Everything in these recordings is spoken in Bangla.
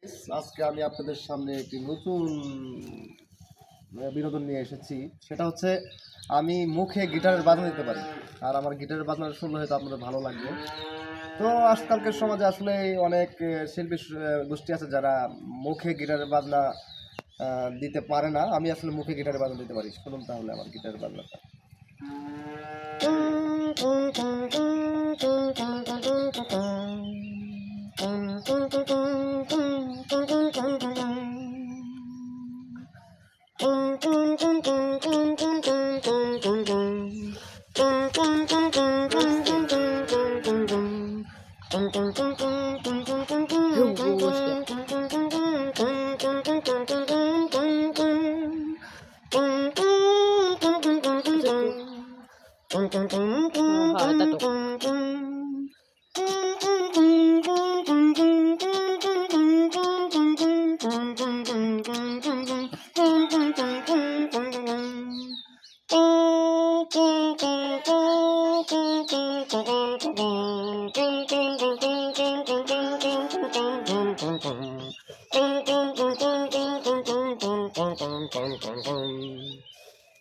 আজকে আমি আপনাদের সামনে একটি নতুন বিনোদন নিয়ে এসেছি। সেটা হচ্ছে আমি মুখে গিটারের বাজনা দিতে পারি, আর আমার গিটারের বাজনা শুনলে হয়তো আপনাদের ভালো লাগবে। তো আজকালকার সমাজে আসলে অনেক শিল্পী গোষ্ঠী আছে যারা মুখে গিটারের বাজনা দিতে পারে না। আমি আসলে মুখে গিটারের বাজনা দিতে পারি। শুনুন তাহলে আমার গিটারের বাজনাটা।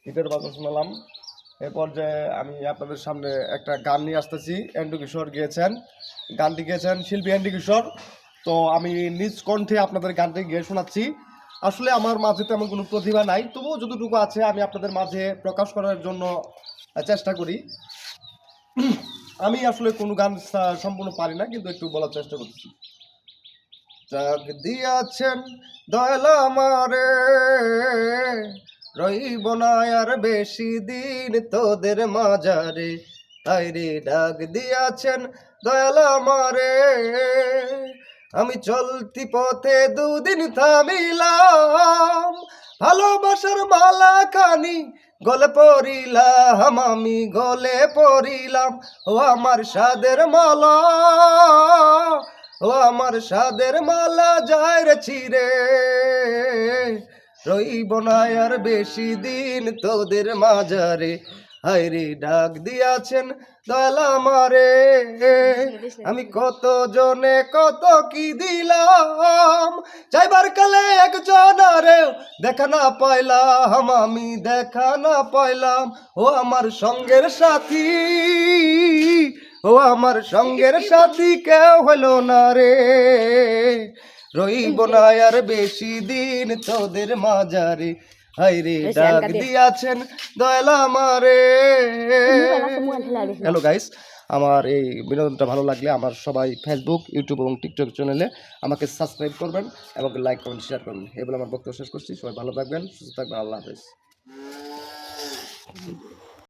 গিটার বাজনা শোনালাম। এ পর্যায়ে আমি আপনাদের সামনে একটা গান নিয়ে আসতেছি। এন্ড্রু কিশোর গিয়েছেন, গানটি গিয়েছেন শিল্পী এন্ড্রু কিশোর। তো আমি নিজ কণ্ঠে আপনাদের গানটি গিয়ে শোনাচ্ছি। আসলে আমার মাঝে তেমন কোনো প্রতিভা নাই, তবুও যতটুকু আছে আমি আপনাদের মাঝে প্রকাশ করার জন্য চেষ্টা করি। আমি আসলে কোনো গান সম্পূর্ণ পারি না, কিন্তু একটু বলার চেষ্টা করছি। ডাক দিয়াছেন দয়াল আমারে, রইব না আর বেশি দিন তোদের মাঝারে। আইরে ডাক দিয়াছেন দয়াল আমারে, আমি চলতি পথে দুদিন থামিলাম। ভালোবাসার মালা খানি গলে পড়িলাম, আমি গলে পড়িলাম। ও আমার সাদের মালা, ও আমার সাদের মালা যায় রে ছিঁড়ে। রইব না আর বেশি দিন তোদের মাঝারে। হায়রে ডাক দিয়াছেন দয়াল আমারে, আমি কত জনে কত কি দিলাম। যাইবার কালে একজন আরে দেখা না পাইলাম, আমি দেখা না পাইলাম। ও আমার সঙ্গের সাথী, ও আমার সঙ্গের সাথী কেউ হলো না রে। রইব না আর বেশি দিন তোদের মাঝারে। হায়রে ডাক দিয়াছেন দয়াল আমারে। হ্যালো গাইস, আমার এই বিনোদনটা ভালো লাগলে আমার সবাই ফেসবুক, ইউটিউব এবং টিকটক চ্যানেলে আমাকে সাবস্ক্রাইব করবেন এবং লাইক কমেন্ট শেয়ার করবেন। এই বলে আমার বক্তব্য শেষ করছি। সবাই ভালো থাকবেন, সুস্থ থাকবেন। আল্লাহ হাফেজ।